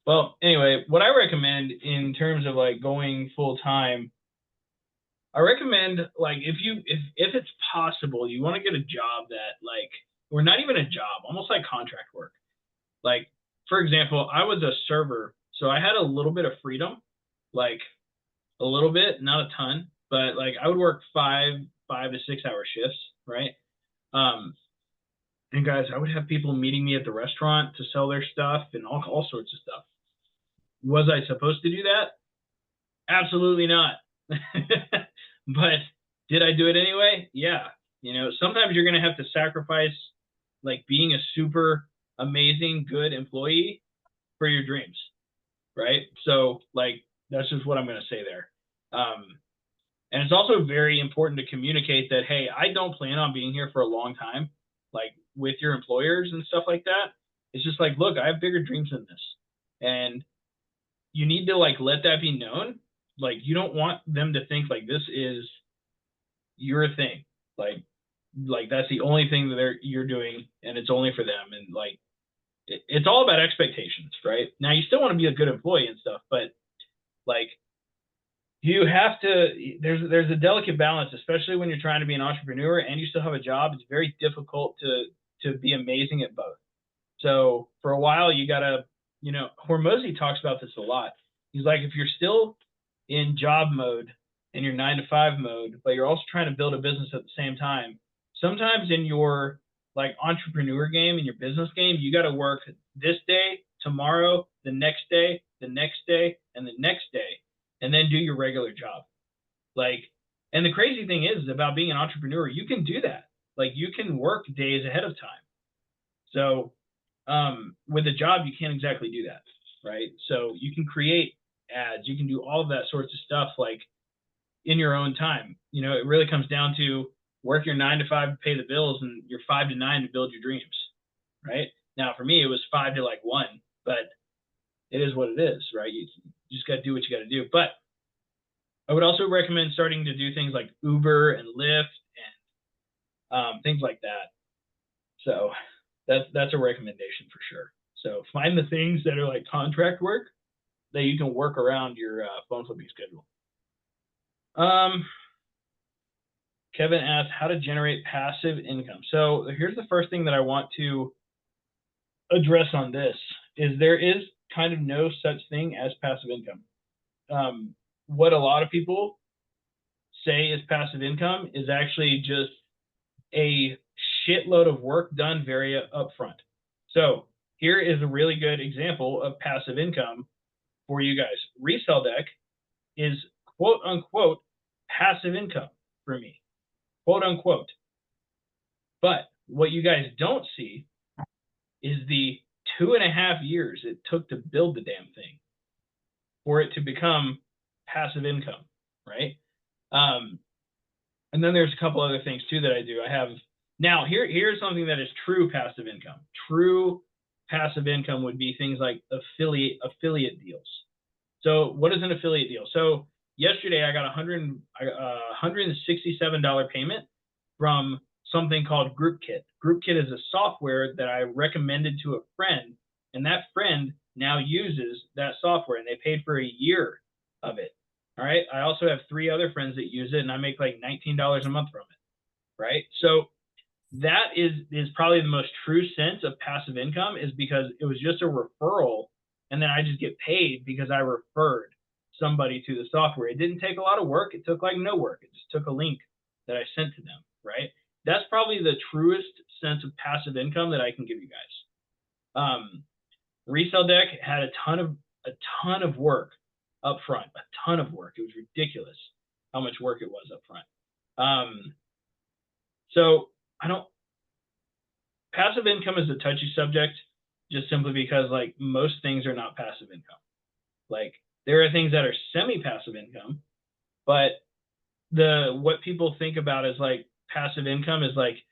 Well, anyway, what I recommend in terms of like going full time, I recommend like if it's possible, you want to get a job that like, or not even a job, almost like contract work. Like, for example, I was a server, so I had a little bit of freedom, like a little bit, not a ton, but like I would work 5 to 6 hour shifts, right? And guys, I would have people meeting me at the restaurant to sell their stuff and all sorts of stuff. Was I supposed to do that? Absolutely not. But did I do it anyway? Yeah. You know, sometimes you're going to have to sacrifice like being a super amazing, good employee for your dreams, right? So, like, that's just what I'm going to say there. And it's also very important to communicate that, hey, I don't plan on being here for a long time, like with your employers and stuff like that. It's just like, look, I have bigger dreams than this. And you need to like let that be known. Like, you don't want them to think like this is your thing. Like that's the only thing that you're doing, and it's only for them. And like, it's all about expectations, right? Now, you still want to be a good employee and stuff, but like, you have to. There's a delicate balance, especially when you're trying to be an entrepreneur and you still have a job. It's very difficult to be amazing at both. So for a while, you gotta, you know, Hormozy talks about this a lot. He's like, if you're still in job mode and you're 9 to 5 mode, but you're also trying to build a business at the same time, sometimes in your like entrepreneur game, in your business game, you got to work this day, tomorrow, the next day, the next day, and the next day, and then do your regular job. Like, and the crazy thing is about being an entrepreneur, you can do that. Like, you can work days ahead of time. So with a job, you can't exactly do that, right? So you can create ads, you can do all of that sorts of stuff like in your own time. You know, it really comes down to work your 9 to 5 to pay the bills and your 5 to 9 to build your dreams, right? Now, for me, it was 5 to like 1, but it is what it is, right? You just got to do what you got to do. But I would also recommend starting to do things like Uber and Lyft and things like that. So that's a recommendation for sure. So find the things that are like contract work that you can work around your phone flipping schedule. Kevin asked how to generate passive income. So here's the first thing that I want to address on this is there is kind of no such thing as passive income. What a lot of people say is passive income is actually just a shitload of work done very upfront. So here is a really good example of passive income for you guys. Resell Deck is quote unquote passive income for me, quote unquote. But what you guys don't see is the 2.5 years it took to build the damn thing for it to become passive income, right? And then there's a couple other things too that I do. I have now here's something that is true passive income. True passive income would be things like affiliate deals. So what is an affiliate deal? So yesterday I got $167 payment from something called GroupKit. GroupKit is a software that I recommended to a friend, and that friend now uses that software, and they paid for a year of it. All right. I also have 3 other friends that use it, and I make like $19 a month from it. Right. So that is probably the most true sense of passive income, is because it was just a referral, and then I just get paid because I referred somebody to the software. It didn't take a lot of work. It took like no work. It just took a link that I sent to them. Right. That's probably the truest sense of passive income that I can give you guys. Resell Deck had a ton of work up front, a ton of work. It was ridiculous how much work it was up front. So passive income is a touchy subject, just simply because like most things are not passive income. Like, there are things that are semi-passive income, but what people think about as like passive income is like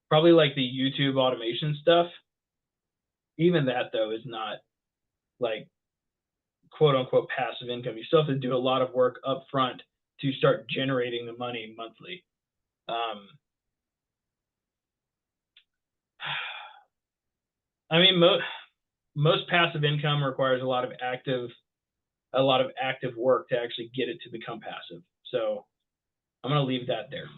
probably like the YouTube automation stuff. Even that though is not like quote unquote passive income. You still have to do a lot of work up front to start generating the money monthly. I mean, most passive income requires a lot of active work to actually get it to become passive. So I'm going to leave that there.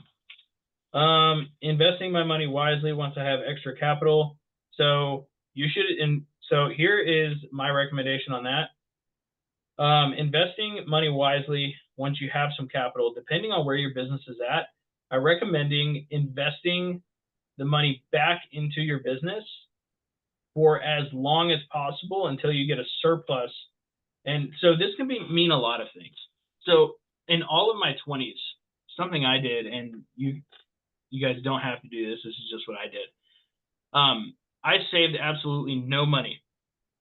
Investing my money wisely once I have extra capital. So you should, and so here is my recommendation on that. Investing money wisely once you have some capital, depending on where your business is at, I'm recommending investing the money back into your business for as long as possible until you get a surplus. And so this can mean a lot of things. So in all of my 20s, something I did, and you guys don't have to do this. This is just what I did. I saved absolutely no money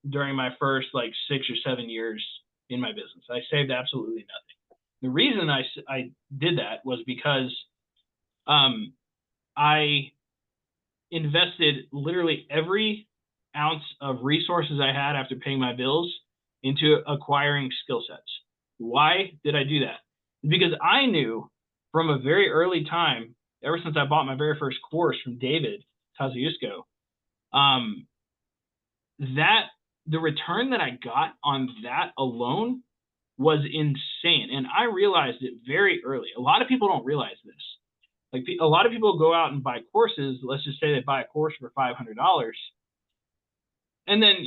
during my first like 6 or 7 years in my business. I saved absolutely nothing. The reason I did that was because I invested literally every ounce of resources I had after paying my bills into acquiring skill sets. Why did I do that? Because I knew from a very early time, ever since I bought my very first course from David Kosciuszko, that the return that I got on that alone was insane. And I realized it very early. A lot of people don't realize this. Like a lot of people go out and buy courses. Let's just say they buy a course for $500. And then,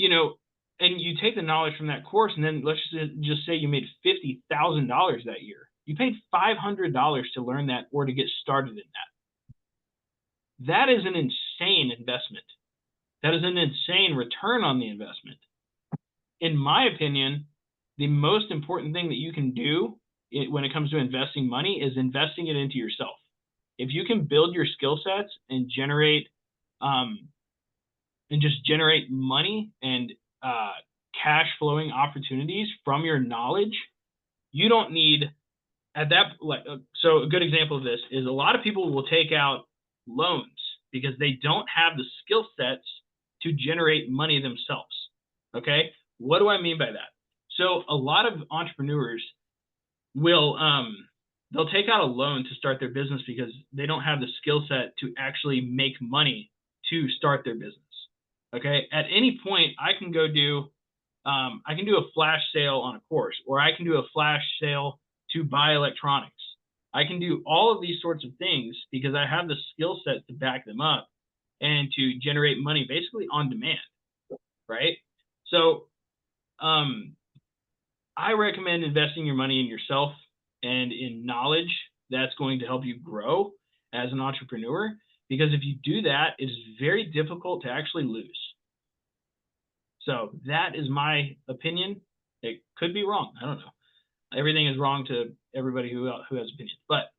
and you take the knowledge from that course, and then let's just say you made $50,000 that year. You paid $500 to learn that or to get started in that. That is an insane investment. That is an insane return on the investment. In my opinion, the most important thing that you can do when it comes to investing money is investing it into yourself. If you can build your skill sets and generate generate money and cash flowing opportunities from your knowledge, you don't need at that. So a good example of this is a lot of people will take out loans because they don't have the skill sets to generate money themselves. Okay, what do I mean by that? So a lot of entrepreneurs will they'll take out a loan to start their business because they don't have the skill set to actually make money to start their business. Okay, at any point I can go do a flash sale on a course, or I can do a flash sale to buy electronics. I can do all of these sorts of things because I have the skill set to back them up and to generate money basically on demand, right? So I recommend investing your money in yourself and in knowledge that's going to help you grow as an entrepreneur, because if you do that, it is very difficult to actually lose. So that is my opinion. It could be wrong. I don't know. Everything is wrong to everybody who has opinions. But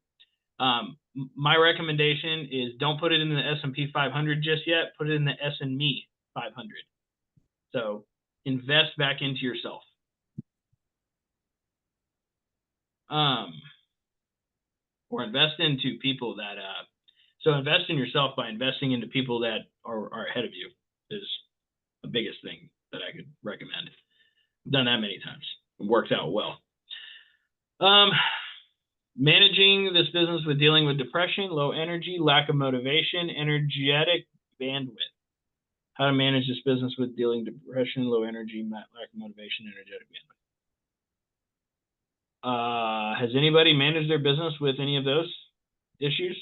my recommendation is don't put it in the S&P 500 just yet. Put it in the S&Me 500. So invest back into yourself. Or invest into people that so invest in yourself by investing into people that are ahead of you is the biggest thing that I could recommend. I've done that many times. It worked out well. Managing this business with dealing with depression, low energy, lack of motivation, energetic bandwidth. How to manage this business with dealing depression, low energy, lack of motivation, energetic bandwidth. Has anybody managed their business with any of those issues?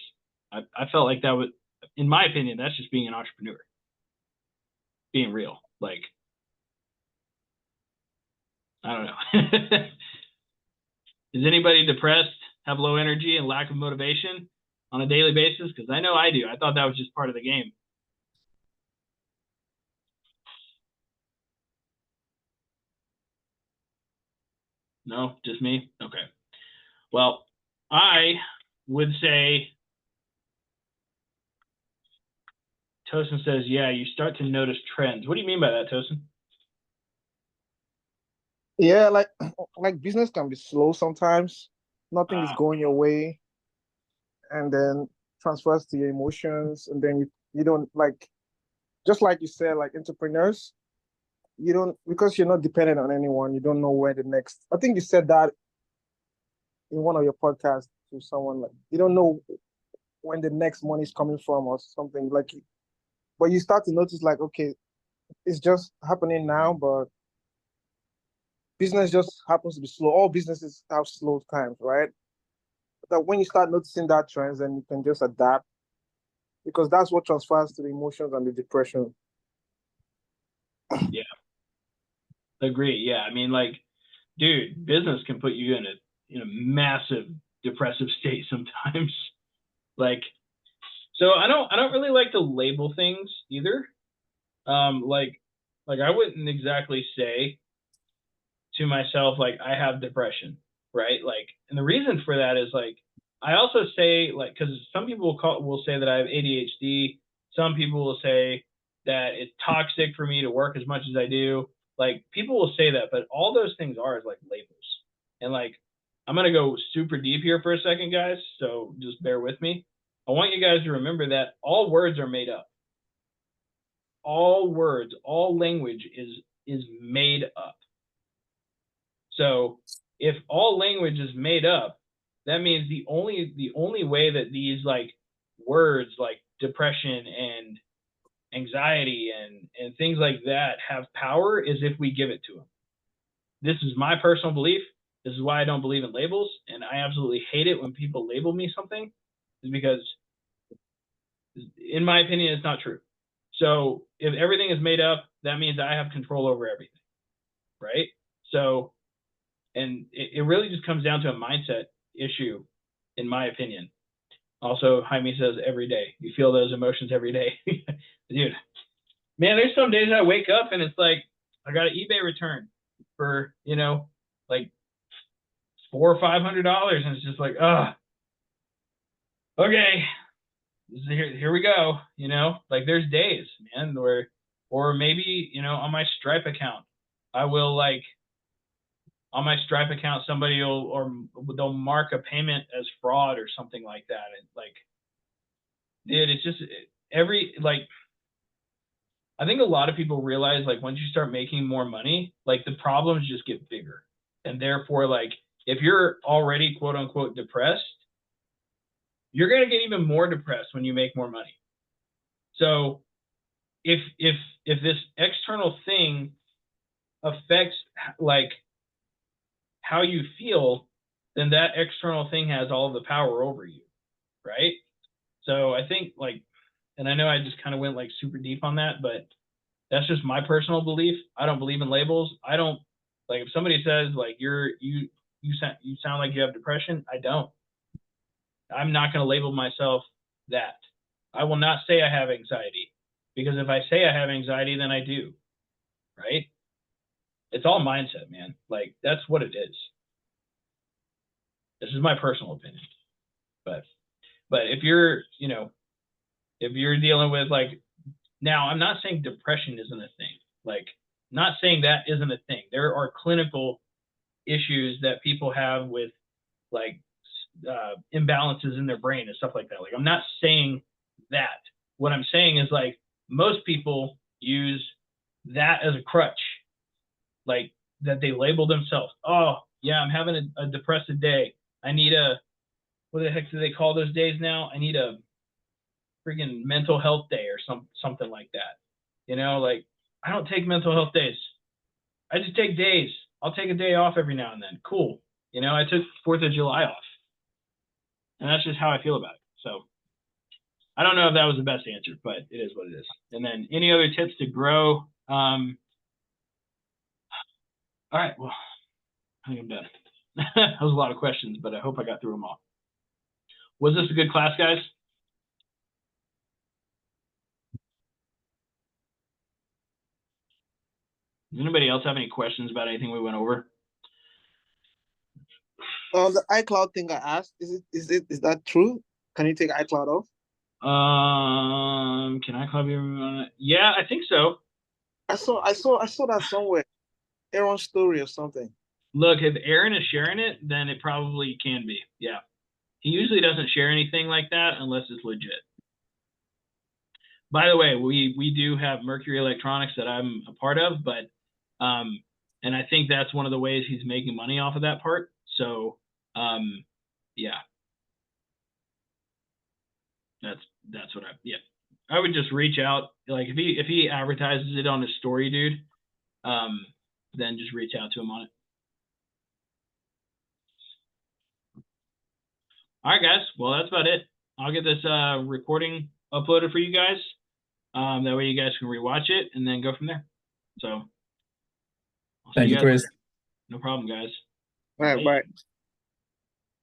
I felt like that was, in my opinion, that's just being an entrepreneur. Being real. Like, I don't know. Is anybody depressed, have low energy, and lack of motivation on a daily basis? Because I know I do. I thought that was just part of the game. No, just me? Okay. Well, I would say, Tosin says, yeah, you start to notice trends. What do you mean by that, Tosin?
Yeah, like business can be slow sometimes. Nothing is going your way, and then transfers to your emotions, and then you don't like, just like you said, like entrepreneurs, you don't, because you're not dependent on anyone, you don't know where the next, I think you said that in one of your podcasts to someone, like you don't know when the next money is coming from or something, like, but you start to notice like, okay, It's just happening now, but business just happens to be slow. All businesses have slow times, right? That when you start noticing that trends, then you can just adapt because that's what transfers to the emotions and the depression.
Yeah, agree. Yeah, I mean, like, dude, business can put you in a massive depressive state sometimes. Like, so I don't really like to label things either. Like I wouldn't exactly say to myself like I have depression, right? Like, and the reason for that is like I also say like because some people will say that I have ADHD. Some people will say that it's toxic for me to work as much as I do. Like people will say that, but all those things are is like labels. And like I'm gonna go super deep here for a second, guys. So just bear with me. I want you guys to remember that all words are made up. All words, all language is made up. So if all language is made up, that means the only way that these like words like depression and anxiety and things like that have power is if we give it to them. This is my personal belief. This is why I don't believe in labels, and I absolutely hate it when people label me something, is because, in my opinion, it's not true. So if everything is made up, that means I have control over everything, right? So, and it really just comes down to a mindset issue, in my opinion. Also, Jaime says every day. You feel those emotions every day. Dude, man, there's some days I wake up and it's like, I got an eBay return for, like $400 or $500. And it's just like, okay, here we go. Like there's days, man, where, or maybe, on my Stripe account, I will like, on my Stripe account, somebody will, or they'll mark a payment as fraud or something like that. And like, dude, it's just like, I think a lot of people realize like once you start making more money, like the problems just get bigger. And therefore, like if you're already quote unquote depressed, you're going to get even more depressed when you make more money. So if this external thing affects like how you feel, then that external thing has all the power over you, right? So I think like, and I know I just kind of went like super deep on that, but that's just my personal belief. I don't believe in labels. I don't like if somebody says like you sound like you have depression. I don't. I'm not going to label myself that. I will not say I have anxiety because if I say I have anxiety, then I do, right? It's all mindset, man. Like that's what it is. This is my personal opinion, but if you're if you're dealing with like now, I'm not saying depression isn't a thing. Like, not saying that isn't a thing. There are clinical issues that people have with like imbalances in their brain and stuff like that. Like, I'm not saying that. What I'm saying is like most people use that as a crutch, like that they label themselves. Oh, yeah, I'm having a depressive day. I need what the heck do they call those days now? I need a freaking mental health day or something like that. Like I don't take mental health days. I just take days. I'll take a day off every now and then. Cool. I took 4th of July off. And that's just how I feel about it. So I don't know if that was the best answer, but it is what it is. And then any other tips to grow? All right. Well, I think I'm done. That was a lot of questions, but I hope I got through them all. Was this a good class, guys? Does anybody else have any questions about anything we went over?
The iCloud thing I asked, is that true? Can you take iCloud off?
Can I copy everyone? Yeah, I think so.
I saw that somewhere. Aaron's story or something.
Look, if Aaron is sharing it, then it probably can be. Yeah. He usually doesn't share anything like that unless it's legit. By the way, we do have Mercury Electronics that I'm a part of, but and I think that's one of the ways he's making money off of that part. So yeah. That's what yeah. I would just reach out. Like if he advertises it on his story, dude, then just reach out to him on it. All right, guys. Well, that's about it. I'll get this recording uploaded for you guys. That way you guys can rewatch it and then go from there. So,
Thank you, Chris.
later. No problem, guys.
All right, bye.